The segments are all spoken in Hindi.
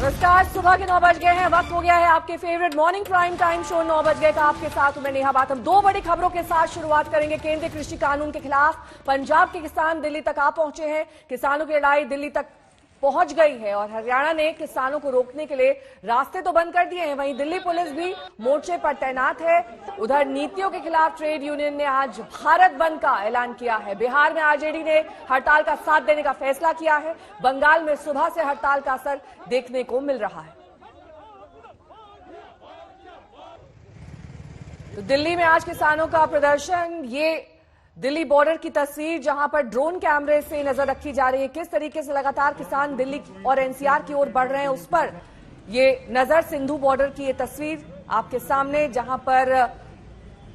नमस्कार, सुबह के 9 बज गए हैं। वक्त हो गया है आपके favourite morning prime time show 9 बज गए का। आपके साथ मैं नेहा बात। हम दो बड़ी खबरों के साथ शुरुआत करेंगे। केंद्रीय कृषि कानून के खिलाफ पंजाब के किसान दिल्ली तक आ पहुंचे हैं। किसानों की लड़ाई दिल्ली तक पहुंच गई है और हरियाणा ने किसानों को रोकने के लिए रास्ते तो बंद कर दिए हैं, वहीं दिल्ली पुलिस भी मोर्चे पर तैनात है। उधर नीतियों के खिलाफ ट्रेड यूनियन ने आज भारत बंद का ऐलान किया है। बिहार में आरजेडी ने हड़ताल का साथ देने का फैसला किया है। बंगाल में सुबह से हड़ताल का असर देखने को मिल रहा है। तो दिल्ली में आज किसानों का प्रदर्शन, ये दिल्ली बॉर्डर की तस्वीर जहां पर ड्रोन कैमरे से नजर रखी जा रही है। किस तरीके से लगातार किसान दिल्ली और एनसीआर की ओर बढ़ रहे हैं, उस पर ये नजर। सिंधु बॉर्डर की ये तस्वीर आपके सामने, जहां पर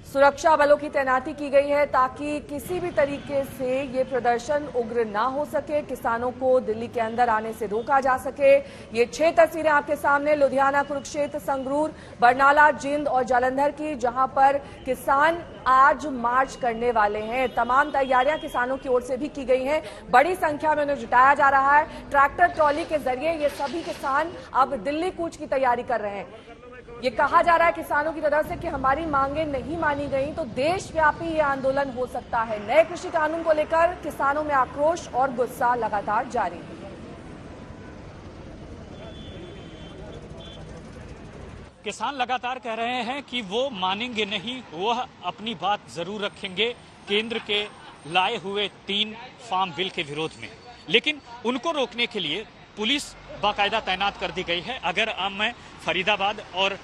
सुरक्षा बलों की तैनाती की गई है ताकि किसी भी तरीके से ये प्रदर्शन उग्र ना हो सके, किसानों को दिल्ली के अंदर आने से रोका जा सके। ये 6 तस्वीरें आपके सामने लुधियाना, कुरुक्षेत्र, संगरूर, बरनाला, जिंद और जालंधर की, जहां पर किसान आज मार्च करने वाले हैं। तमाम तैयारियां किसानों की ओर से भी की गई हैं। बड़ी संख्या में उन्हें जुटाया जा रहा है। ट्रैक्टर ट्रॉली के जरिए ये सभी किसान अब दिल्ली कूच की तैयारी कर रहे हैं। ये कहा जा रहा है किसानों की तरफ से कि हमारी मांगें नहीं मानी गई तो देशव्यापी ये आंदोलन हो सकता है। नए कृषि कानून को लेकर किसानों में आक्रोश और गुस्सा लगातार जारी है। किसान लगातार कह रहे हैं कि वो मानेंगे नहीं, वह अपनी बात जरूर रखेंगे केंद्र के लाए हुए 3 फार्म बिल के विरोध में, लेकिन उनको रोकने के लिए पुलिस बाकायदा तैनात कर दी गई है। अगर अब मैं फरीदाबाद और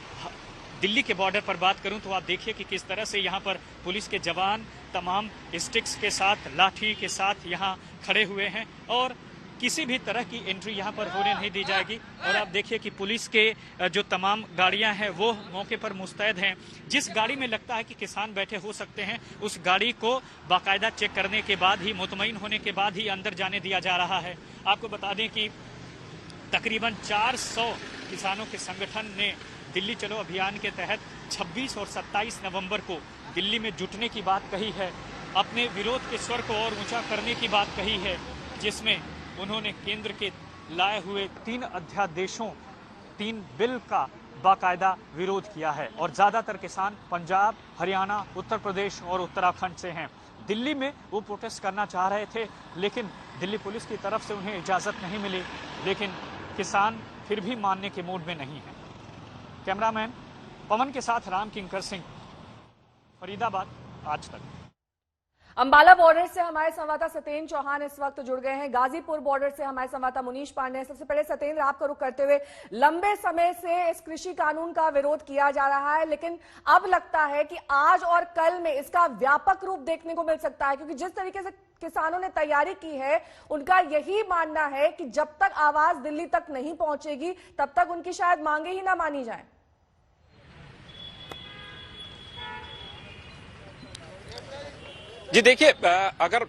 दिल्ली के बॉर्डर पर बात करूं तो आप देखिए कि किस तरह से यहां पर पुलिस के जवान तमाम स्टिक्स के साथ, लाठी के साथ यहां खड़े हुए हैं और किसी भी तरह की एंट्री यहां पर होने नहीं दी जाएगी। और आप देखिए कि पुलिस के जो तमाम गाड़ियां हैं वो मौके पर मुस्तैद हैं। जिस गाड़ी में लगता है कि किसान बैठे हो सकते हैं, उस गाड़ी को बाकायदा चेक करने के बाद ही, मुतमईन होने के बाद ही अंदर जाने दिया जा रहा है। आपको बता दें कि तकरीबन 400 किसानों के संगठन ने दिल्ली चलो अभियान के तहत 26 और 27 नवंबर को दिल्ली में जुटने की बात कही है। अपने विरोध के स्वर को और ऊंचा करने की बात कही है, जिसमें उन्होंने केंद्र के लाए हुए 3 अध्यादेशों, 3 बिल का बाकायदा विरोध किया है। और ज्यादातर किसान पंजाब, हरियाणा, उत्तर प्रदेश और उत्तराखंड से हैं। दिल्ली में वो प्रोटेस्ट करना चाह रहे थे, लेकिन दिल्ली पुलिस की तरफ से उन्हें इजाजत नहीं मिली। लेकिन किसान फिर भी मानने के मूड में नहीं है। कैमरामैन पवन के साथ राम किंकर सिंह, फरीदाबाद, आज तक। अंबाला बॉर्डर से हमारे संवाददाता सत्येंद्र चौहान इस वक्त जुड़ गए हैं। गाजीपुर बॉर्डर से हमारे संवाददाता मुनीश पांडे। सबसे पहले सत्येंद्र, आपका रुख करते हुए, लंबे समय से इस कृषि कानून का विरोध किया जा रहा है, लेकिन अब लगता है कि आज और कल में इसका व्यापक रूप देखने को मिल सकता है, क्योंकि जिस तरीके से किसानों ने तैयारी की है, उनका यही मानना है कि जब तक आवाज दिल्ली तक नहीं पहुंचेगी तब तक उनकी शायद मांगे ही ना मानी जाए। जी देखिए, अगर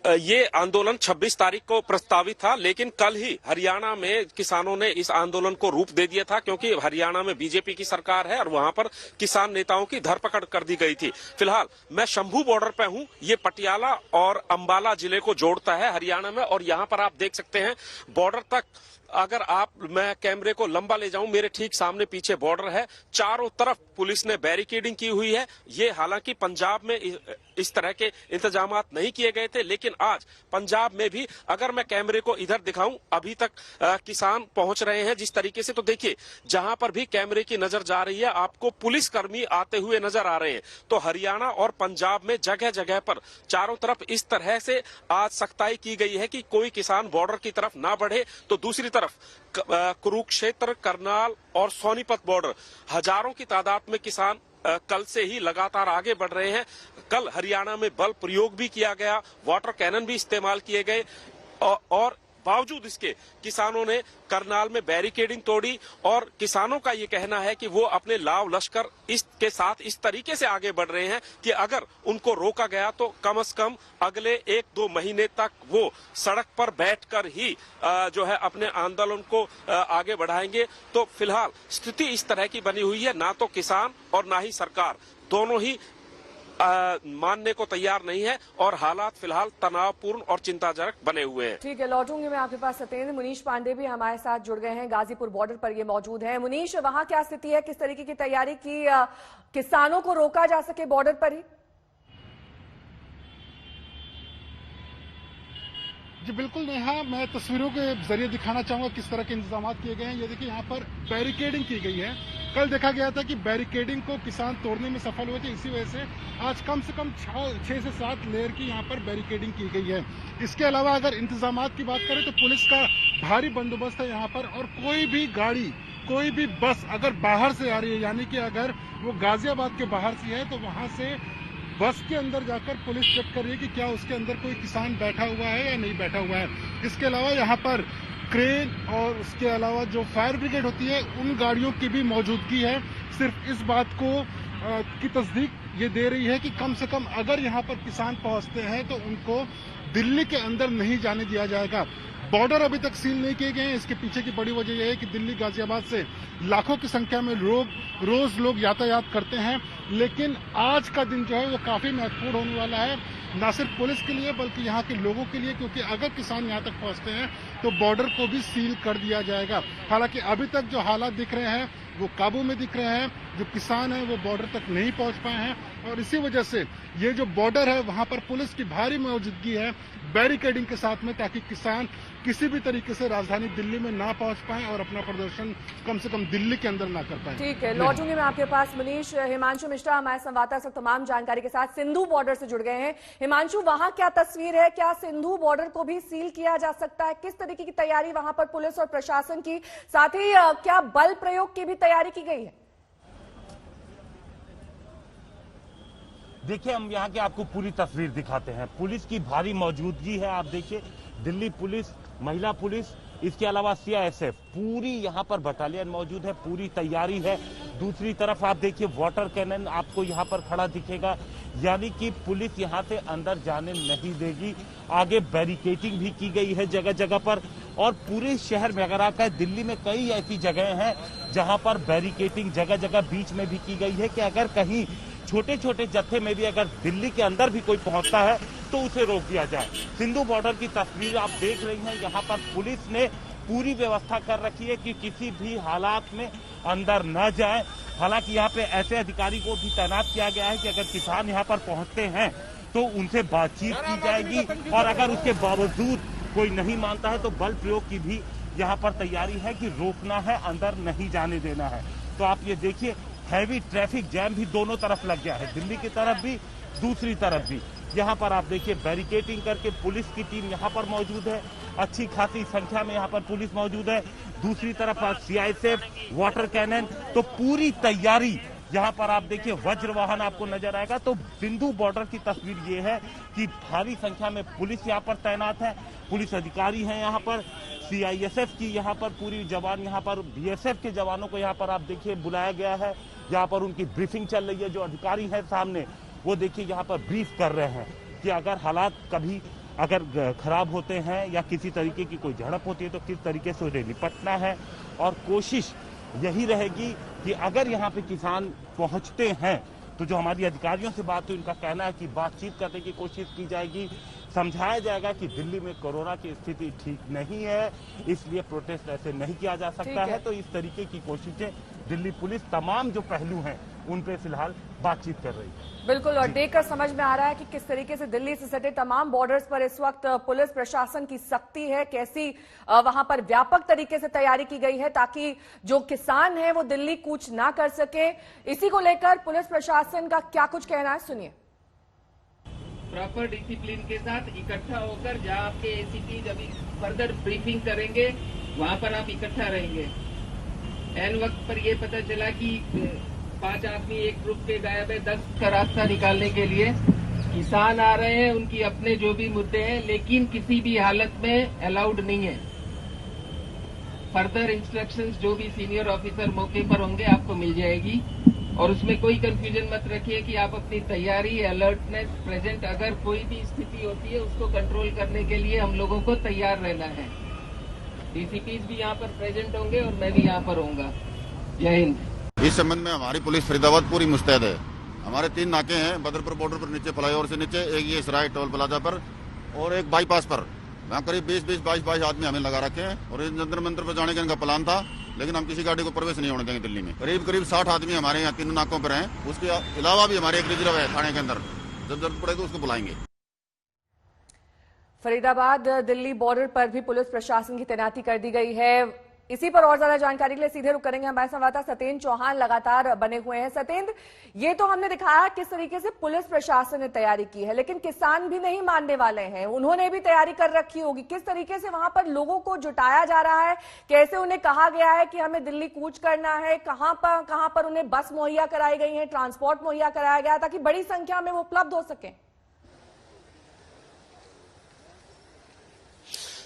ये आंदोलन 26 तारीख को प्रस्तावित था, लेकिन कल ही हरियाणा में किसानों ने इस आंदोलन को रूप दे दिया था, क्योंकि हरियाणा में बीजेपी की सरकार है और वहां पर किसान नेताओं की धरपकड़ कर दी गई थी। फिलहाल मैं शंभू बॉर्डर पे हूं। ये पटियाला और अंबाला जिले को जोड़ता है हरियाणा में, और यहां पर आप देख सकते हैं बॉर्डर तक, अगर मैं कैमरे को लंबा ले जाऊं, मेरे ठीक सामने पीछे बॉर्डर है। चारों तरफ पुलिस ने बैरिकेडिंग की हुई है। ये हालांकि पंजाब में इस तरह के इंतजामात नहीं किए गए थे, लेकिन आज पंजाब में भी, अगर मैं कैमरे को इधर दिखाऊं, अभी तक किसान पहुंच रहे हैं जिस तरीके से। तो देखिए, जहां पर भी कैमरे की नजर जा रही है, आपको पुलिसकर्मी आते हुए नजर आ रहे हैं। तो हरियाणा और पंजाब में जगह जगह पर चारों तरफ इस तरह से आज सख्ताई की गई है कि कोई किसान बॉर्डर की तरफ ना बढ़े। तो दूसरी तरफ कुरुक्षेत्र, करनाल और सोनीपत बॉर्डर, हजारों की तादाद में किसान कल से ही लगातार आगे बढ़ रहे हैं। कल हरियाणा में बल प्रयोग भी किया गया, वाटर कैनन भी इस्तेमाल किए गए, और बावजूद इसके किसानों ने करनाल में बैरिकेडिंग तोड़ी। और किसानों का ये कहना है कि वो अपने लाव लश्कर इसके साथ इस तरीके से आगे बढ़ रहे हैं कि अगर उनको रोका गया तो कम से कम अगले 1-2 महीने तक वो सड़क पर बैठकर ही जो है अपने आंदोलन को आगे बढ़ाएंगे। तो फिलहाल स्थिति इस तरह की बनी हुई है, ना तो किसान और ना ही सरकार, दोनों ही मानने को तैयार नहीं है और हालात फिलहाल तनावपूर्ण और चिंताजनक बने हुए हैं। ठीक है, लौटूंगी मैं आपके पास सत्येंद्र। मुनीश पांडे भी हमारे साथ जुड़ गए हैं, गाजीपुर बॉर्डर पर ये मौजूद हैं। मुनीश, वहां क्या स्थिति है, किस तरीके की तैयारी की किसानों को रोका जा सके बॉर्डर पर ही? जी बिल्कुल नेहा, मैं तस्वीरों के जरिए दिखाना चाहूंगा किस तरह के इंतजाम किए गए हैं। ये देखिए, यहाँ पर बैरिकेडिंग की गई है। कल देखा गया था कि बैरिकेडिंग को किसान तोड़ने में सफल हुए थे, इसी वजह से आज कम से कम 6 से 7 लेयर की यहाँ पर बैरिकेडिंग की गई है। इसके अलावा अगर इंतजाम की बात करें तो पुलिस का भारी बंदोबस्त है यहाँ पर, और कोई भी गाड़ी, कोई भी बस अगर बाहर से आ रही है, यानी कि अगर वो गाजियाबाद के बाहर से है, तो वहां से बस के अंदर जाकर पुलिस चेक कर रही है कि क्या उसके अंदर कोई किसान बैठा हुआ है या नहीं बैठा हुआ है। इसके अलावा यहाँ पर क्रेन और उसके अलावा जो फायर ब्रिगेड होती है, उन गाड़ियों की भी मौजूदगी है। सिर्फ इस बात को की तस्दीक ये दे रही है कि कम से कम अगर यहाँ पर किसान पहुंचते हैं तो उनको दिल्ली के अंदर नहीं जाने दिया जाएगा। बॉर्डर अभी तक सील नहीं किए गए हैं। इसके पीछे की बड़ी वजह यह है कि दिल्ली गाजियाबाद से लाखों की संख्या में रोज लोग यातायात करते हैं, लेकिन आज का दिन जो है वो काफी महत्वपूर्ण होने वाला है, न सिर्फ पुलिस के लिए बल्कि यहाँ के लोगों के लिए, क्योंकि अगर किसान यहाँ तक पहुँचते हैं तो बॉर्डर को भी सील कर दिया जाएगा। हालांकि अभी तक जो हालात दिख रहे हैं वो काबू में दिख रहे हैं। जो किसान हैं वो बॉर्डर तक नहीं पहुंच पाए हैं, और इसी वजह से ये जो बॉर्डर है वहां पर पुलिस की भारी मौजूदगी है बैरिकेडिंग के साथ में, ताकि किसान किसी भी तरीके से राजधानी दिल्ली में ना पहुंच पाए और अपना प्रदर्शन कम से कम दिल्ली के अंदर ना कर पाए। ठीक है, लौटूंगी मैं आपके पास। मनीष, हिमांशु मिश्रा हमारे संवाददाता तमाम जानकारी के साथ सिंधु बॉर्डर से जुड़ गए हैं। हिमांशु, वहां क्या तस्वीर है, क्या सिंधु बॉर्डर को भी सील किया जा सकता है? किस तरीके की तैयारी वहां पर पुलिस और प्रशासन की, साथ ही क्या बल प्रयोग की भी तैयारी की गई है? देखिए, हम यहाँ के आपको पूरी तस्वीर दिखाते हैं। पुलिस की भारी मौजूदगी है। आप देखिए, दिल्ली पुलिस, महिला पुलिस, इसके अलावा सीआईएसएफ, पूरी यहाँ पर बटालियन मौजूद है, पूरी तैयारी है। दूसरी तरफ आप देखिए, वाटर कैनन आपको यहाँ पर खड़ा दिखेगा, यानी कि पुलिस यहाँ से अंदर जाने नहीं देगी। आगे बैरिकेडिंग भी की गई है जगह जगह पर, और पूरे शहर में अगर आप कहें, दिल्ली में कई ऐसी जगह हैं जहाँ पर बैरिकेडिंग जगह जगह बीच में भी की गई है कि अगर कहीं छोटे छोटे जत्थे में भी अगर दिल्ली के अंदर भी कोई पहुंचता है तो उसे रोक दिया जाए। सिंधु बॉर्डर की तस्वीर आप देख रही हैं। यहाँ पर पुलिस ने पूरी व्यवस्था कर रखी है कि किसी भी हालात में अंदर न जाए। हालांकि यहाँ पे ऐसे अधिकारी को भी तैनात किया गया है कि अगर किसान यहाँ पर पहुंचते हैं तो उनसे बातचीत की जाएगी, और अगर उसके बावजूद कोई नहीं मानता है तो बल प्रयोग की भी यहाँ पर तैयारी है कि रोकना है, अंदर नहीं जाने देना है। तो आप ये देखिए, हैवी ट्रैफिक जैम भी दोनों तरफ लग गया है, दिल्ली की तरफ भी, दूसरी तरफ भी। यहाँ पर आप देखिए, बैरिकेडिंग करके पुलिस की टीम यहाँ पर मौजूद है, अच्छी खासी संख्या में यहाँ पर पुलिस मौजूद है। दूसरी तरफ सीआईएसएफ, वाटर कैनन, तो पूरी तैयारी यहाँ पर आप देखिए। वज्र वाहन आपको नजर आएगा। तो सिंधु बॉर्डर की तस्वीर ये है कि भारी संख्या में पुलिस यहाँ पर तैनात है, पुलिस अधिकारी हैं यहाँ पर, सीआईएसएफ की यहाँ पर पूरी जवान, यहाँ पर बीएसएफ के जवानों को यहाँ पर आप देखिए बुलाया गया है। यहाँ पर उनकी ब्रीफिंग चल रही है। जो अधिकारी है सामने, वो देखिए यहाँ पर ब्रीफ कर रहे हैं कि अगर हालात कभी अगर खराब होते हैं या किसी तरीके की कोई झड़प होती है तो किस तरीके से उन्हें निपटना है। और कोशिश यही रहेगी कि अगर यहाँ पे किसान पहुँचते हैं तो जो हमारी अधिकारियों से बात हुई, उनका कहना है कि बातचीत करने की कोशिश की जाएगी, समझाया जाएगा कि दिल्ली में कोरोना की स्थिति ठीक नहीं है, इसलिए प्रोटेस्ट ऐसे नहीं किया जा सकता है। तो इस तरीके की कोशिशें दिल्ली पुलिस तमाम जो पहलू हैं उन पे फिलहाल बातचीत कर रही है। बिल्कुल, और देखकर समझ में आ रहा है कि किस तरीके से दिल्ली से सटे तमाम बॉर्डर्स पर इस वक्त पुलिस प्रशासन की सख्ती है, कैसी वहां पर व्यापक तरीके से तैयारी की गई है ताकि जो किसान है वो दिल्ली कूच ना कर सके। इसी को लेकर पुलिस प्रशासन का क्या कुछ कहना है, सुनिए। प्रॉपर डिसिप्लिन के साथ इकट्ठा होकर जहाँ आपके एसीपी अभी फर्दर ब्रीफिंग करेंगे वहाँ पर आप इकट्ठा रहेंगे। एन वक्त पर ये पता चला कि 5 आदमी एक ग्रुप के गायब है, 10 का रास्ता निकालने के लिए किसान आ रहे हैं, उनकी अपने जो भी मुद्दे हैं, लेकिन किसी भी हालत में अलाउड नहीं है। फर्दर इंस्ट्रक्शंस जो भी सीनियर ऑफिसर मौके पर होंगे आपको मिल जाएगी, और उसमें कोई कंफ्यूजन मत रखिए कि आप अपनी तैयारी, अलर्टनेस, प्रेजेंट, अगर कोई भी स्थिति होती है उसको कंट्रोल करने के लिए हम लोगों को तैयार रहना है। डीसीपीज भी यहाँ पर प्रेजेंट होंगे और मैं भी यहाँ पर होऊंगा। जय हिंद। इस संबंध में हमारी पुलिस फरीदाबाद पूरी मुस्तैद है हमारे 3 नाके हैं बदरपुर बॉर्डर पर, नीचे फ्लाईओवर से नीचे, एक ये सराय टोल प्लाजा पर और एक बाईपास पर। वहाँ करीब 22 आदमी हमें लगा रखे हैं और जंतर मंतर पर जाने का इनका प्लान था, लेकिन हम किसी गाड़ी को प्रवेश नहीं होने देंगे दिल्ली में। करीब 60 आदमी हमारे यहाँ 3 नाकों पर हैं। उसके अलावा भी हमारे एक रिजर्व है थाने के अंदर, जब जरूरत पड़े तो उसको बुलाएंगे। फरीदाबाद दिल्ली बॉर्डर पर भी पुलिस प्रशासन की तैनाती कर दी गई है। इसी पर और ज्यादा जानकारी के लिए सीधे रुक करेंगे हमारे संवाददाता सत्येंद्र चौहान लगातार बने हुए हैं। सत्येंद्र, ये तो हमने दिखाया किस तरीके से पुलिस प्रशासन ने तैयारी की है, लेकिन किसान भी नहीं मानने वाले हैं, उन्होंने भी तैयारी कर रखी होगी। किस तरीके से वहां पर लोगों को जुटाया जा रहा है, कैसे उन्हें कहा गया है कि हमें दिल्ली कूच करना है, कहां पर उन्हें बस मुहैया कराई गई है, ट्रांसपोर्ट मुहैया कराया गया ताकि बड़ी संख्या में वो उपलब्ध हो सके?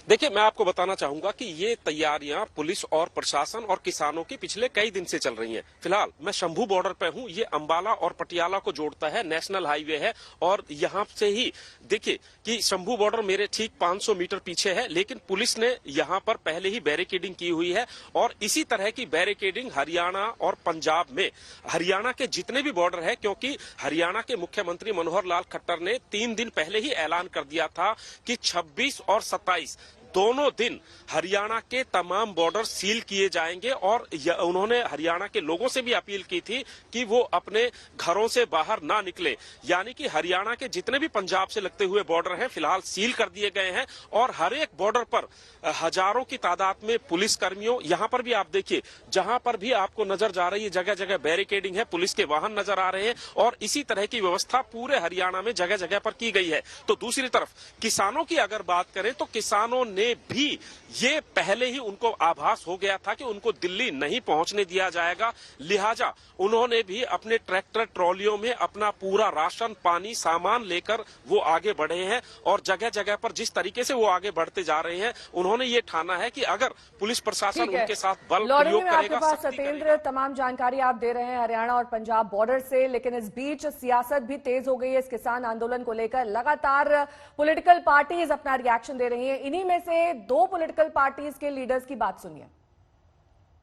देखिए, मैं आपको बताना चाहूंगा कि ये तैयारियां पुलिस और प्रशासन और किसानों की पिछले कई दिन से चल रही हैं। फिलहाल मैं शंभू बॉर्डर पे हूं। ये अंबाला और पटियाला को जोड़ता है, नेशनल हाईवे है और यहां से ही देखिए कि शंभू बॉर्डर मेरे ठीक 500 मीटर पीछे है, लेकिन पुलिस ने यहां पर पहले ही बैरिकेडिंग की हुई है और इसी तरह की बैरिकेडिंग हरियाणा और पंजाब में, हरियाणा के जितने भी बॉर्डर है, क्योंकि हरियाणा के मुख्यमंत्री मनोहर लाल खट्टर ने 3 दिन पहले ही ऐलान कर दिया था कि 26 और 27 दोनों दिन हरियाणा के तमाम बॉर्डर सील किए जाएंगे और उन्होंने हरियाणा के लोगों से भी अपील की थी कि वो अपने घरों से बाहर ना निकले। यानी कि हरियाणा के जितने भी पंजाब से लगते हुए बॉर्डर हैं फिलहाल सील कर दिए गए हैं और हर एक बॉर्डर पर हजारों की तादाद में पुलिस कर्मियों, यहां पर भी आप देखिए, जहां पर भी आपको नजर जा रही है जगह जगह बैरिकेडिंग है, पुलिस के वाहन नजर आ रहे हैं और इसी तरह की व्यवस्था पूरे हरियाणा में जगह जगह पर की गई है। तो दूसरी तरफ किसानों की अगर बात करें तो किसानों ने भी ये पहले ही उनको आभास हो गया था कि उनको दिल्ली नहीं पहुंचने दिया जाएगा, लिहाजा उन्होंने भी अपने ट्रैक्टर ट्रॉलियों में अपना पूरा राशन, पानी, सामान लेकर वो आगे बढ़े हैं और जगह जगह पर जिस तरीके से वो आगे बढ़ते जा रहे हैं उन्होंने ये ठाना है कि अगर पुलिस प्रशासन उनके साथ बल प्रयोग करेगा। सत्येंद्र, तमाम जानकारी आप दे रहे हैं हरियाणा और पंजाब बॉर्डर से, लेकिन इस बीच सियासत भी तेज हो गई है इस किसान आंदोलन को लेकर। लगातार पॉलिटिकल पार्टीज अपना रिएक्शन दे रही हैं। इन्हीं में से 2 पॉलिटिकल पार्टीज के लीडर्स की बात सुनिए।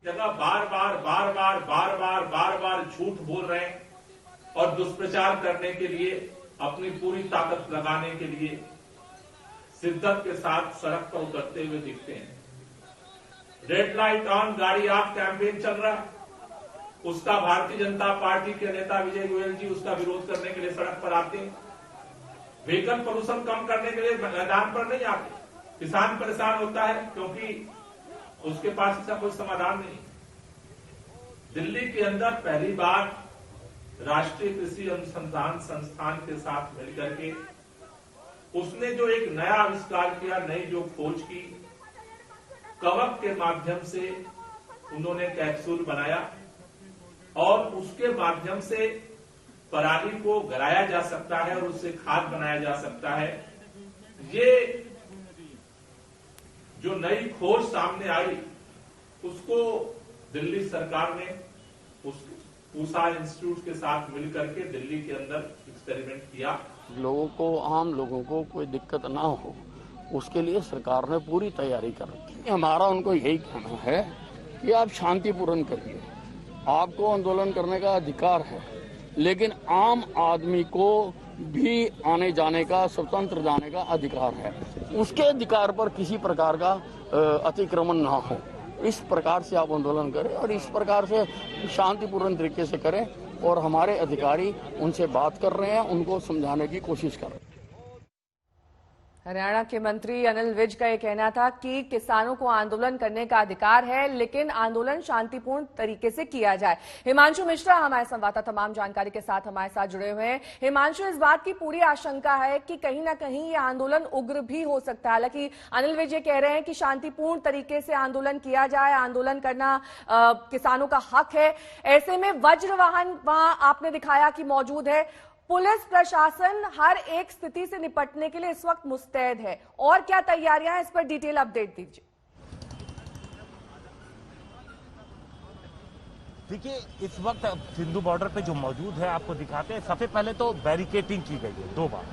जगह बार बार झूठ बोल रहे हैं और दुष्प्रचार करने के लिए, अपनी पूरी ताकत लगाने के लिए शिद्दत के साथ सड़क पर उतरते हुए दिखते हैं। रेड लाइट ऑन, गाड़ी ऑफ कैंपेन चल रहा है, उसका भारतीय जनता पार्टी के नेता विजय गोयल जी उसका विरोध करने के लिए सड़क पर आते हैं। व्हीकल प्रदूषण कम करने के लिए मैदान पर नहीं आते। किसान परेशान होता है क्योंकि उसके पास इसका कोई समाधान नहीं। दिल्ली के अंदर पहली बार राष्ट्रीय कृषि अनुसंधान संस्थान के साथ मिलकर के उसने जो एक नया आविष्कार किया, नई जो खोज की, कवक के माध्यम से उन्होंने कैप्सूल बनाया और उसके माध्यम से पराली को गलाया जा सकता है और उससे खाद बनाया जा सकता है। ये जो नई खोज सामने आई उसको दिल्ली सरकार ने उस पूसा इंस्टीट्यूट के साथ मिलकर के दिल्ली के अंदर एक्सपेरिमेंट किया। लोगों को, आम लोगों को कोई दिक्कत ना हो उसके लिए सरकार ने पूरी तैयारी कर रखी है। हमारा उनको यही कहना है कि आप शांतिपूर्ण करिए, आपको आंदोलन करने का अधिकार है, लेकिन आम आदमी को भी आने जाने का, स्वतंत्र जाने का अधिकार है। उसके अधिकार पर किसी प्रकार का अतिक्रमण ना हो, इस प्रकार से आप आंदोलन करें और इस प्रकार से शांतिपूर्ण तरीके से करें। और हमारे अधिकारी उनसे बात कर रहे हैं, उनको समझाने की कोशिश कर रहे हैं। हरियाणा के मंत्री अनिल विज का यह कहना था कि किसानों को आंदोलन करने का अधिकार है, लेकिन आंदोलन शांतिपूर्ण तरीके से किया जाए। हिमांशु मिश्रा हमारे संवाददाता तमाम जानकारी के साथ हमारे साथ जुड़े हुए हैं। हिमांशु, इस बात की पूरी आशंका है कि कहीं ना कहीं ये आंदोलन उग्र भी हो सकता है। हालांकि अनिल विज ये कह रहे हैं कि शांतिपूर्ण तरीके से आंदोलन किया जाए, आंदोलन करना किसानों का हक है। ऐसे में वज्र वाहन वहां आपने दिखाया कि मौजूद है। पुलिस प्रशासन हर एक स्थिति से निपटने के लिए इस वक्त मुस्तैद है, और क्या तैयारियां हैं, इस पर डिटेल अपडेट दीजिए। देखिए, इस वक्त सिंधु बॉर्डर पे जो मौजूद है आपको दिखाते हैं। सबसे पहले तो बैरिकेटिंग की गई है 2 बार।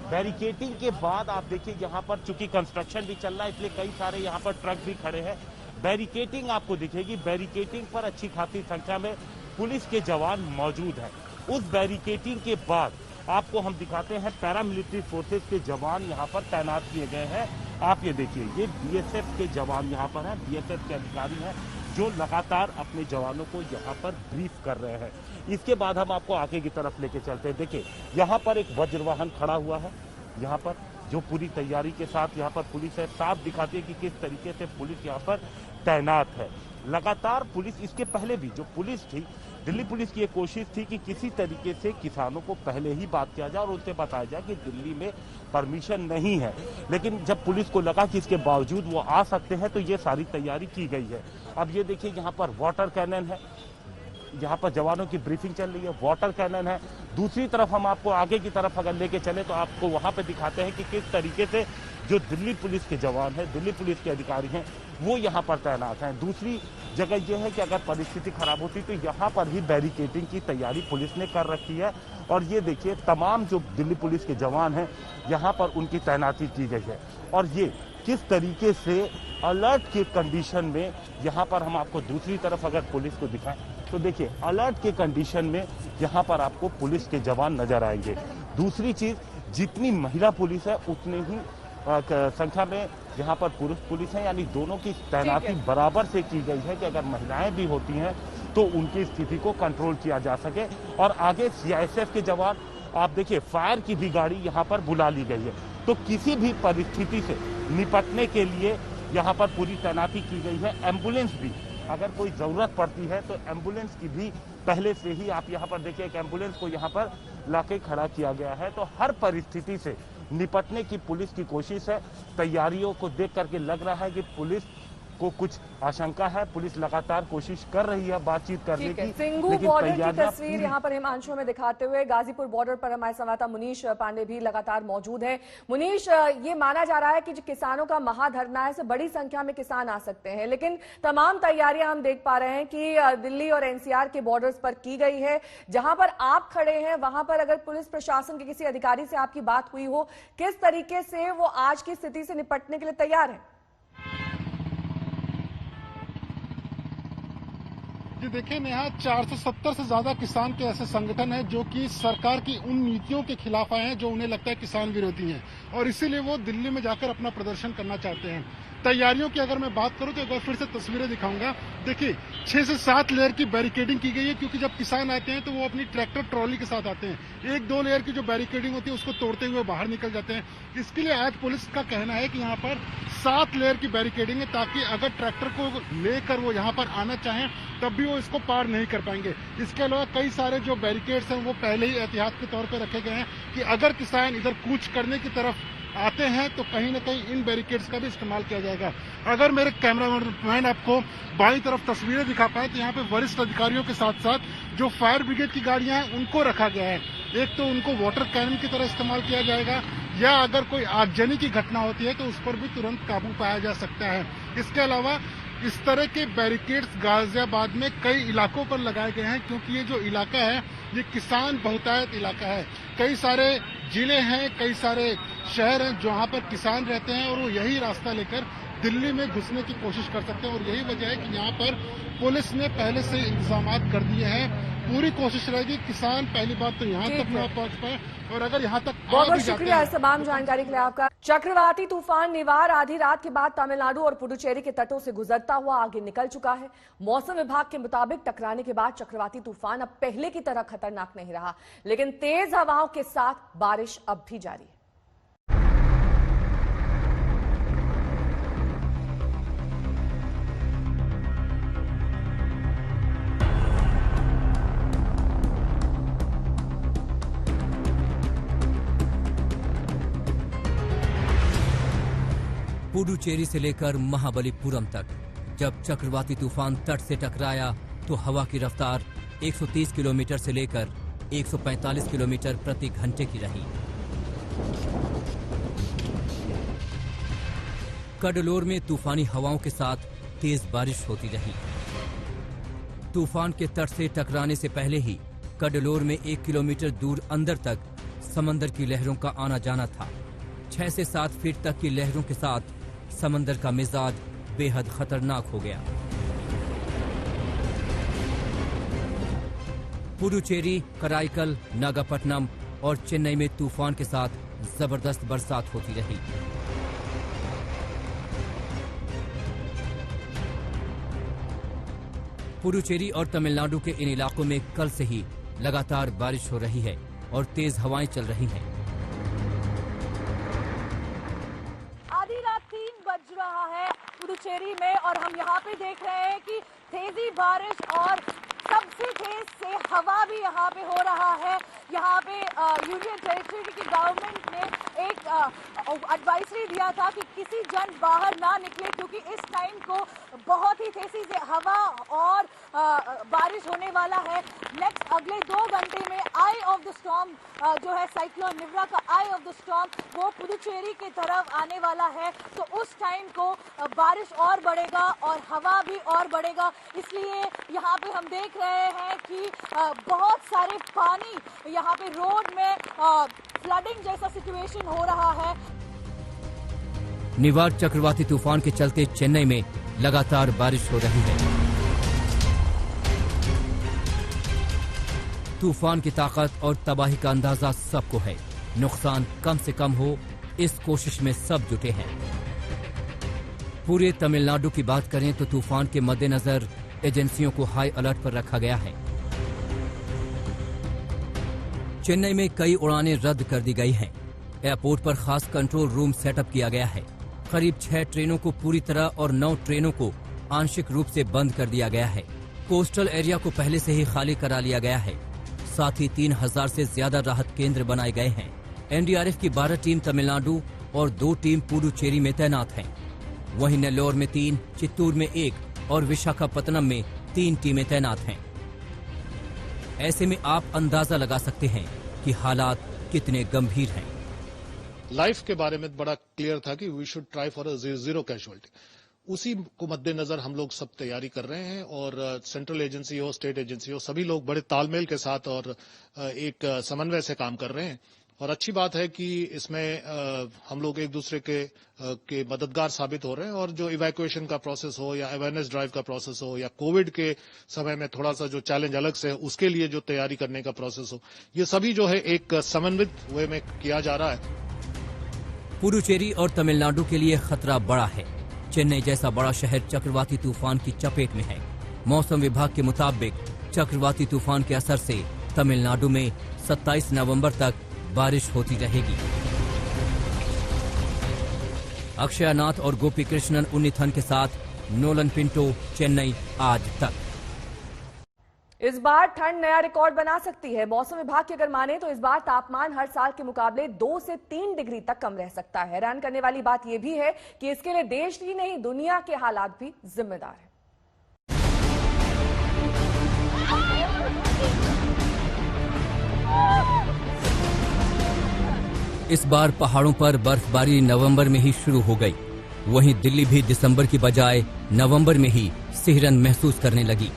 बैरिकेटिंग के बाद आप देखिए यहाँ पर चूंकि कंस्ट्रक्शन भी चल रहा है इसलिए कई सारे यहाँ पर ट्रक भी खड़े हैं। बैरिकेटिंग आपको दिखेगी, बैरिकेटिंग पर अच्छी खासी संख्या में पुलिस के जवान मौजूद है। उस बैरिकेडिंग के बाद आपको हम दिखाते हैं पैरामिलिट्री फोर्सेस के जवान यहाँ पर तैनात किए गए हैं। आप ये देखिए, ये बीएसएफ के जवान यहाँ पर हैं, बीएसएफ के अधिकारी हैं जो लगातार अपने जवानों को यहाँ पर ब्रीफ कर रहे हैं। इसके बाद हम आपको आगे की तरफ लेके चलते हैं। देखिए, यहाँ पर एक वज्रवाहन खड़ा हुआ है, यहाँ पर जो पूरी तैयारी के साथ यहाँ पर पुलिस है, साफ दिखाती है कि किस तरीके से पुलिस यहाँ पर तैनात है। लगातार पुलिस, इसके पहले भी जो पुलिस थी, दिल्ली पुलिस की ये कोशिश थी कि किसी तरीके से किसानों को पहले ही बात किया जाए और उनसे बताया जाए कि दिल्ली में परमिशन नहीं है, लेकिन जब पुलिस को लगा कि इसके बावजूद वो आ सकते हैं तो ये सारी तैयारी की गई है। अब ये देखिए, यहाँ पर वाटर कैनन है, यहाँ पर जवानों की ब्रीफिंग चल रही है, वाटर कैनन है। दूसरी तरफ हम आपको आगे की तरफ अगर लेके चले तो आपको वहाँ पे दिखाते हैं कि किस तरीके से जो दिल्ली पुलिस के जवान हैं, दिल्ली पुलिस के अधिकारी हैं, वो यहाँ पर तैनात हैं। दूसरी जगह यह है कि अगर परिस्थिति खराब होती तो यहाँ पर ही बैरिकेडिंग की तैयारी पुलिस ने कर रखी है। और ये देखिए, तमाम जो दिल्ली पुलिस के जवान हैं यहाँ पर उनकी तैनाती की गई है। और ये किस तरीके से अलर्ट के कंडीशन में यहाँ पर हम आपको दूसरी तरफ अगर पुलिस को दिखाएं तो देखिए, अलर्ट के कंडीशन में यहाँ पर आपको पुलिस के जवान नजर आएंगे। दूसरी चीज, जितनी महिला पुलिस है उतने ही संख्या में यहाँ पर पुरुष पुलिस है, यानी दोनों की तैनाती बराबर से की गई है कि अगर महिलाएं भी होती हैं तो उनकी स्थिति को कंट्रोल किया जा सके। और आगे सीआईएसएफ के जवान, आप देखिए, फायर की भी गाड़ी यहाँ पर बुला ली गई है। तो किसी भी परिस्थिति से निपटने के लिए यहाँ पर पूरी तैनाती की गई है। एम्बुलेंस भी, अगर कोई जरूरत पड़ती है तो एम्बुलेंस की भी पहले से ही, आप यहाँ पर देखिए, एक एम्बुलेंस को यहाँ पर लाके खड़ा किया गया है। तो हर परिस्थिति से निपटने की पुलिस की कोशिश है। तैयारियों को देख करके लग रहा है कि पुलिस को कुछ आशंका है, पुलिस लगातार कोशिश कर रही है बातचीत करने की। सिंगू बॉर्डर की तस्वीर यहाँ पर हिमांशु में दिखाते हुए गाजीपुर बॉर्डर पर हमारे संवाददाता मुनीश पांडे भी लगातार मौजूद हैं। मुनीश, ये माना जा रहा है कि जो किसानों का महाधरना है, बड़ी संख्या में किसान आ सकते हैं, लेकिन तमाम तैयारियां हम देख पा रहे हैं कि दिल्ली और एनसीआर के बॉर्डर्स पर की गई है। जहां पर आप खड़े हैं वहां पर अगर पुलिस प्रशासन के किसी अधिकारी से आपकी बात हुई हो, किस तरीके से वो आज की स्थिति से निपटने के लिए तैयार है? जी देखिए नेहा, 470 से ज्यादा किसान के ऐसे संगठन हैं जो कि सरकार की उन नीतियों के खिलाफ आए हैं जो उन्हें लगता है किसान विरोधी हैं, और इसीलिए वो दिल्ली में जाकर अपना प्रदर्शन करना चाहते हैं। तैयारियों की अगर मैं बात करूं तो एक बार फिर से तस्वीरें दिखाऊंगा। देखिए, 6 से 7 लेयर की बैरिकेडिंग की गई है, क्योंकि जब किसान आते हैं तो वो अपनी ट्रैक्टर ट्रॉली के साथ आते हैं। 1-2 लेयर की जो बैरिकेडिंग होती है उसको तोड़ते हुए बाहर निकल जाते हैं। इसके लिए आज पुलिस का कहना है कि यहाँ पर 7 लेयर की बैरिकेडिंग है, ताकि अगर ट्रैक्टर को लेकर वो यहाँ पर आना चाहें तब भी वो इसको पार नहीं कर पाएंगे। इसके अलावा कई सारे जो बैरिकेड्स हैं वो पहले ही एहतियात के तौर पर रखे गए हैं कि अगर किसान इधर कूच करने की तरफ आते हैं तो कहीं ना कहीं इन बैरिकेड्स का भी इस्तेमाल किया जाएगा। अगर मेरे कैमरामैन आपको बाईं तरफ तस्वीरें दिखा पाए तो यहाँ पे वरिष्ठ अधिकारियों के साथ साथ जो फायर ब्रिगेड की गाड़ियां हैं उनको रखा गया है। एक तो उनको वाटर कैनन की तरह इस्तेमाल किया जाएगा, या अगर कोई आगजनी की घटना होती है तो उस पर भी तुरंत काबू पाया जा सकता है। इसके अलावा इस तरह के बैरिकेड्स गाजियाबाद में कई इलाकों पर लगाए गए हैं, क्योंकि ये जो इलाका है ये किसान बहुतायत इलाका है। कई सारे जिले हैं, कई सारे शहर हैं जहां पर किसान रहते हैं, और वो यही रास्ता लेकर दिल्ली में घुसने की कोशिश कर सकते हैं। और यही वजह है कि यहाँ पर पुलिस ने पहले से इंतजाम कर दिए हैं। पूरी कोशिश रहेगी किसान पहली बात तो यहाँ तक ना पहुंच पाए, और अगर यहाँ तक बहुत बहुत शुक्रिया इस तमाम जानकारी के लिए आपका। चक्रवाती तूफान निवार आधी रात के बाद तमिलनाडु और पुडुचेरी के तटों से गुजरता हुआ आगे निकल चुका है। मौसम विभाग के मुताबिक टकराने के बाद चक्रवाती तूफान अब पहले की तरह खतरनाक नहीं रहा, लेकिन तेज हवाओं के साथ बारिश अब भी जारी है। पुडुचेरी से लेकर महाबलीपुरम तक जब चक्रवाती तूफान तट से टकराया तो हवा की रफ्तार 130 किलोमीटर से लेकर 145 किलोमीटर प्रति घंटे की रही। कडलोर में तूफानी हवाओं के साथ तेज बारिश होती रही। तूफान के तट से टकराने से पहले ही कडलोर में 1 किलोमीटर दूर अंदर तक समंदर की लहरों का आना जाना था। 6 से 7 फीट तक की लहरों के साथ समंदर का मिजाज बेहद खतरनाक हो गया। पुडुचेरी, कराईकल, नागापट्टनम और चेन्नई में तूफान के साथ जबरदस्त बरसात होती रही। पुडुचेरी और तमिलनाडु के इन इलाकों में कल से ही लगातार बारिश हो रही है और तेज हवाएं चल रही हैं। आधी रात 3 बज रहा है पुडुचेरी में और हम यहाँ पे देख रहे हैं कि तेजी बारिश और सबसे तेज से हवा भी यहाँ पे हो रहा है। यहाँ पे यूनियन टेरिटरी की गवर्नमेंट ने एक एडवाइजरी दिया था कि किसी जन बाहर ना निकले क्योंकि इस टाइम को बहुत ही तेजी से हवा और बारिश होने वाला है। नेक्स्ट अगले 2 घंटे में आई ऑफ द स्टॉर्म जो है साइक्लोन निव्रा का आई ऑफ द स्टॉर्म वो पुडुचेरी की तरफ आने वाला है, तो उस टाइम को बारिश और बढ़ेगा और हवा भी और बढ़ेगा। इसलिए यहाँ पे हम देख रहे हैं कि बहुत सारे पानी यहाँ पे रोड में फ्लडिंग जैसा सिचुएशन हो रहा है। निवार चक्रवाती तूफान के चलते चेन्नई में लगातार बारिश हो रही है। तूफान की ताकत और तबाही का अंदाजा सबको है। नुकसान कम से कम हो इस कोशिश में सब जुटे हैं। पूरे तमिलनाडु की बात करें तो तूफान के मद्देनजर एजेंसियों को हाई अलर्ट पर रखा गया है। चेन्नई में कई उड़ानें रद्द कर दी गई हैं। एयरपोर्ट पर खास कंट्रोल रूम सेटअप किया गया है। करीब 6 ट्रेनों को पूरी तरह और 9 ट्रेनों को आंशिक रूप से बंद कर दिया गया है। कोस्टल एरिया को पहले से ही खाली करा लिया गया है। साथ ही 3000 से ज्यादा राहत केंद्र बनाए गए हैं। एनडीआरएफ की 12 टीम तमिलनाडु और 2 टीम पुडुचेरी में तैनात हैं। वहीं नेल्लोर में 3, चित्तूर में 1 और विशाखापत्तनम में 3 टीमें तैनात हैं। ऐसे में आप अंदाजा लगा सकते हैं कि हालात कितने गंभीर हैं। लाइफ के बारे में बड़ा क्लियर था कि we should try for a zero casualty. उसी को मद्देनजर हम लोग सब तैयारी कर रहे हैं और सेंट्रल एजेंसी हो, स्टेट एजेंसी हो, सभी लोग बड़े तालमेल के साथ और एक समन्वय से काम कर रहे हैं। और अच्छी बात है कि इसमें हम लोग एक दूसरे के मददगार साबित हो रहे हैं। और जो इवैक्यूएशन का प्रोसेस हो या अवेयरनेस ड्राइव का प्रोसेस हो या कोविड के समय में थोड़ा सा जो चैलेंज अलग से है उसके लिए जो तैयारी करने का प्रोसेस हो, ये सभी जो है एक समन्वित वे में किया जा रहा है। पुडुचेरी और तमिलनाडु के लिए खतरा बड़ा है। चेन्नई जैसा बड़ा शहर चक्रवाती तूफान की चपेट में है। मौसम विभाग के मुताबिक चक्रवाती तूफान के असर से तमिलनाडु में 27 नवंबर तक बारिश होती रहेगी। अक्षय नाथ और गोपी कृष्णन उन्नीथन के साथ नोलन पिंटो, चेन्नई आज तक। इस बार ठंड नया रिकॉर्ड बना सकती है। मौसम विभाग की अगर माने तो इस बार तापमान हर साल के मुकाबले 2 से 3 डिग्री तक कम रह सकता है। हैरान करने वाली बात यह भी है कि इसके लिए देश ही नहीं दुनिया के हालात भी जिम्मेदार हैं। इस बार पहाड़ों पर बर्फबारी नवंबर में ही शुरू हो गई। वहीं दिल्ली भी दिसंबर की बजाय नवंबर में ही सिहरन महसूस करने लगी।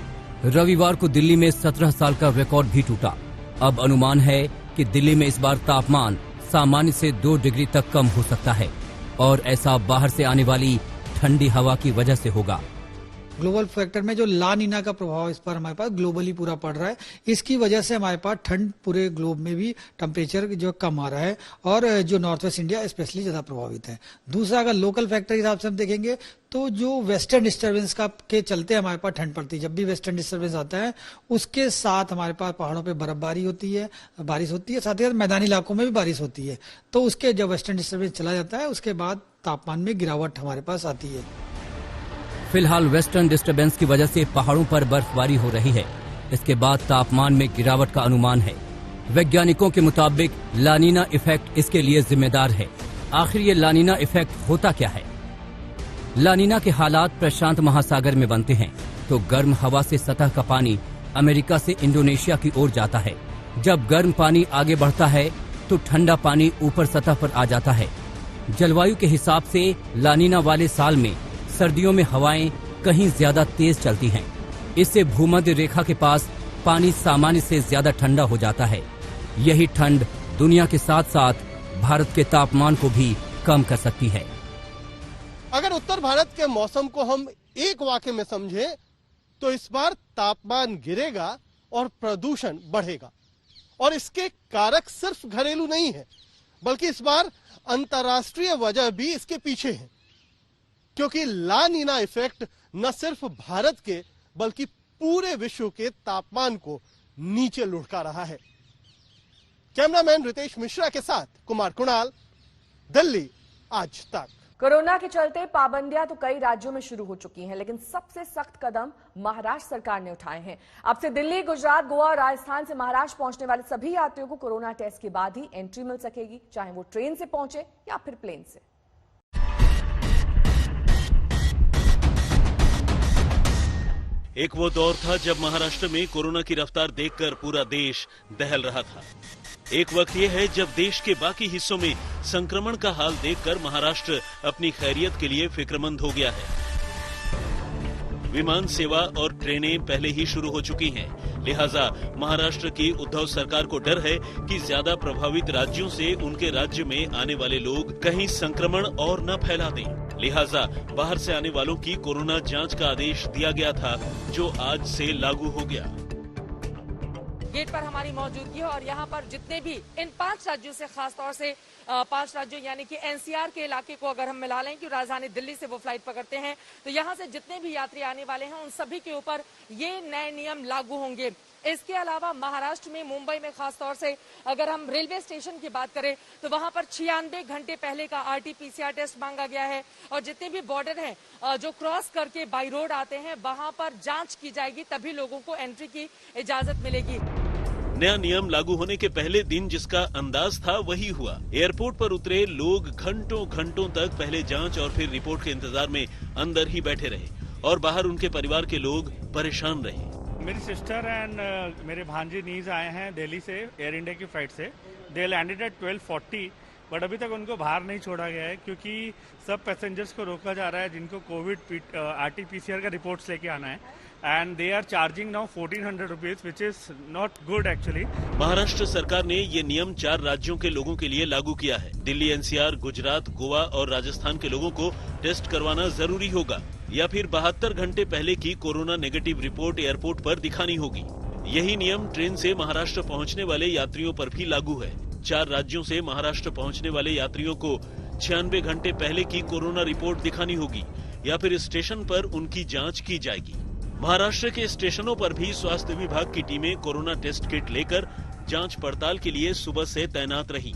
रविवार को दिल्ली में 17 साल का रिकॉर्ड भी टूटा। अब अनुमान है कि दिल्ली में इस बार तापमान सामान्य से 2 डिग्री तक कम हो सकता है और ऐसा बाहर से आने वाली ठंडी हवा की वजह से होगा। ग्लोबल फैक्टर में जो ला नीना का प्रभाव इस पर हमारे पास ग्लोबली पूरा पड़ रहा है। इसकी वजह से हमारे पास ठंड पूरे ग्लोब में भी टेम्परेचर जो कम आ रहा है और जो नॉर्थ वेस्ट इंडिया स्पेशली ज्यादा प्रभावित है। दूसरा, अगर लोकल फैक्टर के हिसाब से हम देखेंगे तो जो वेस्टर्न डिस्टर्बेंस का के चलते हमारे पास ठंड पड़ती है। जब भी वेस्टर्न डिस्टर्बेंस आता है उसके साथ हमारे पास पहाड़ों पे बर्फबारी होती है, बारिश होती है, साथ ही साथ मैदानी इलाकों में भी बारिश होती है। तो उसके जब वेस्टर्न डिस्टर्बेंस चला जाता है उसके बाद तापमान में गिरावट हमारे पास आती है। फिलहाल वेस्टर्न डिस्टर्बेंस की वजह से पहाड़ों पर बर्फबारी हो रही है। इसके बाद तापमान में गिरावट का अनुमान है। वैज्ञानिकों के मुताबिक लानीना इफेक्ट इसके लिए जिम्मेदार है। आखिर ये लानीना इफेक्ट होता क्या है? लानीना के हालात प्रशांत महासागर में बनते हैं तो गर्म हवा से सतह का पानी अमेरिका से इंडोनेशिया की ओर जाता है। जब गर्म पानी आगे बढ़ता है तो ठंडा पानी ऊपर सतह पर आ जाता है। जलवायु के हिसाब से लानीना वाले साल में सर्दियों में हवाएं कहीं ज्यादा तेज चलती हैं। इससे भूमध्य रेखा के पास पानी सामान्य से ज्यादा ठंडा हो जाता है। यही ठंड दुनिया के साथ साथ भारत के तापमान को भी कम कर सकती है। अगर उत्तर भारत के मौसम को हम एक वाक्य में समझें तो इस बार तापमान गिरेगा और प्रदूषण बढ़ेगा। और इसके कारक सिर्फ घरेलू नहीं है, बल्कि इस बार अंतर्राष्ट्रीय वजह भी इसके पीछे है, क्योंकि ला नीना इफेक्ट न सिर्फ भारत के बल्कि पूरे विश्व के तापमान को नीचे लुढ़का रहा है। कैमरामैन रितेश मिश्रा के साथ कुमार कुणाल, दिल्ली आज तक। कोरोना के चलते पाबंदियां तो कई राज्यों में शुरू हो चुकी हैं, लेकिन सबसे सख्त कदम महाराष्ट्र सरकार ने उठाए हैं। अब से दिल्ली, गुजरात, गोवा और राजस्थान से महाराष्ट्र पहुंचने वाले सभी यात्रियों को कोरोना टेस्ट के बाद ही एंट्री मिल सकेगी, चाहे वो ट्रेन से पहुंचे या फिर प्लेन से। एक वो दौर था जब महाराष्ट्र में कोरोना की रफ्तार देखकर पूरा देश दहल रहा था। एक वक्त ये है जब देश के बाकी हिस्सों में संक्रमण का हाल देखकर महाराष्ट्र अपनी खैरियत के लिए फिक्रमंद हो गया है। विमान सेवा और ट्रेनें पहले ही शुरू हो चुकी हैं, लिहाजा महाराष्ट्र की उद्धव सरकार को डर है कि ज्यादा प्रभावित राज्यों से उनके राज्य में आने वाले लोग कहीं संक्रमण और न फैला दें। लिहाजा बाहर से आने वालों की कोरोना जांच का आदेश दिया गया था, जो आज से लागू हो गया। गेट पर हमारी मौजूदगी है और यहाँ पर जितने भी इन 5 राज्यों से, खास तौर से 5 राज्यों यानी कि एनसीआर के इलाके को अगर हम मिला लें कि राजधानी दिल्ली से वो फ्लाइट पकड़ते हैं, तो यहाँ से जितने भी यात्री आने वाले हैं उन सभी के ऊपर ये नए नियम लागू होंगे। इसके अलावा महाराष्ट्र में, मुंबई में खास तौर से अगर हम रेलवे स्टेशन की बात करें तो वहां पर 96 घंटे पहले का RT-PCR टेस्ट मांगा गया है और जितने भी बॉर्डर हैं जो क्रॉस करके बाई रोड आते हैं वहां पर जांच की जाएगी, तभी लोगों को एंट्री की इजाजत मिलेगी। नया नियम लागू होने के पहले दिन जिसका अंदाज था वही हुआ। एयरपोर्ट पर उतरे लोग घंटों घंटों तक पहले जांच और फिर रिपोर्ट के इंतजार में अंदर ही बैठे रहे और बाहर उनके परिवार के लोग परेशान रहे। मेरी सिस्टर एंड मेरे भांजी नीज आए हैं दिल्ली से एयर इंडिया की फ्लाइट से। दे लैंडेड एट 12:40, बट अभी तक उनको बाहर नहीं छोड़ा गया है क्योंकि सब पैसेंजर्स को रोका जा रहा है जिनको कोविड RT-PCR का रिपोर्ट्स लेके आना है। And they are charging now 1400 rupees, which is not good actually. Maharashtra सरकार ने ये नियम 4 राज्यों के लोगों के लिए लागू किया है। दिल्ली, NCR, गुजरात, गोवा और राजस्थान के लोगों को टेस्ट करवाना जरूरी होगा या फिर 72 घंटे पहले की कोरोना नेगेटिव रिपोर्ट एयरपोर्ट पर दिखानी होगी। यही नियम ट्रेन से महाराष्ट्र पहुंचने वाले यात्रियों पर भी लागू है। 4 राज्यों से महाराष्ट्र पहुंचने वाले यात्रियों को 96 घंटे पहले की कोरोना रिपोर्ट दिखानी होगी या फिर स्टेशन पर उनकी जाँच की जाएगी। महाराष्ट्र के स्टेशनों पर भी स्वास्थ्य विभाग की टीमें कोरोना टेस्ट किट लेकर जांच पड़ताल के लिए सुबह से तैनात रही।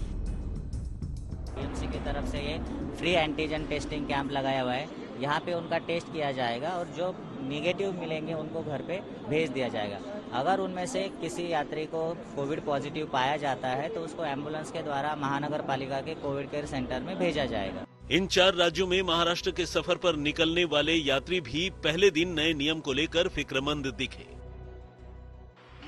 बीएमसी की तरफ से ये फ्री एंटीजन टेस्टिंग कैंप लगाया हुआ है। यहाँ पे उनका टेस्ट किया जाएगा और जो निगेटिव मिलेंगे उनको घर पे भेज दिया जाएगा। अगर उनमें से किसी यात्री को कोविड पॉजिटिव पाया जाता है तो उसको एम्बुलेंस के द्वारा महानगर पालिका के कोविड केयर सेंटर में भेजा जाएगा। इन 4 राज्यों में महाराष्ट्र के सफर पर निकलने वाले यात्री भी पहले दिन नए नियम को लेकर फिक्रमंद दिखे।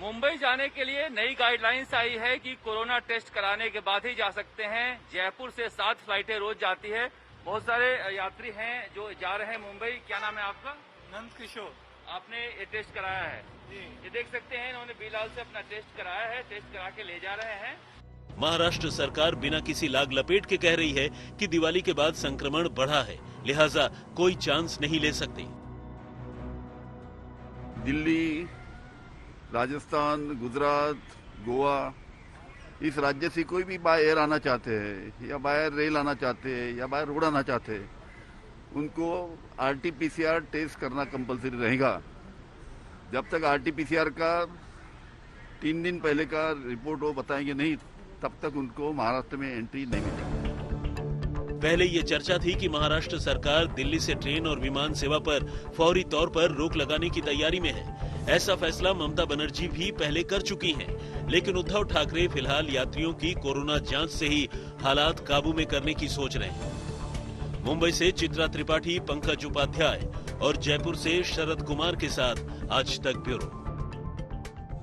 मुंबई जाने के लिए नई गाइडलाइंस आई है कि कोरोना टेस्ट कराने के बाद ही जा सकते हैं। जयपुर से 7 फ्लाइटें रोज जाती है। बहुत सारे यात्री हैं जो जा रहे हैं मुंबई। क्या नाम है आपका? नंद किशोर। आपने ये टेस्ट कराया है? जी। ये देख सकते हैं इन्होंने बिलाल से अपना टेस्ट कराया है, टेस्ट करा के ले जा रहे हैं। महाराष्ट्र सरकार बिना किसी लाग लपेट के कह रही है कि दिवाली के बाद संक्रमण बढ़ा है, लिहाजा कोई चांस नहीं ले सकते। दिल्ली, राजस्थान, गुजरात, गोवा, इस राज्य से कोई भी बाय एयर आना चाहते हैं या बाय रेल आना चाहते हैं या बाय रोड आना चाहते हैं, उनको RT-PCR टेस्ट करना कंपलसरी रहेगा। जब तक RT-PCR का 3 दिन पहले का रिपोर्ट वो बताएंगे नहीं, तब तक उनको महाराष्ट्र में एंट्री नहीं मिलेगी। पहले ये चर्चा थी कि महाराष्ट्र सरकार दिल्ली से ट्रेन और विमान सेवा पर फौरी तौर पर रोक लगाने की तैयारी में है। ऐसा फैसला ममता बनर्जी भी पहले कर चुकी हैं, लेकिन उद्धव ठाकरे फिलहाल यात्रियों की कोरोना जांच से ही हालात काबू में करने की सोच रहे हैं। मुंबई से चित्रा त्रिपाठी, पंकज उपाध्याय और जयपुर से शरद कुमार के साथ आज तक ब्यूरो।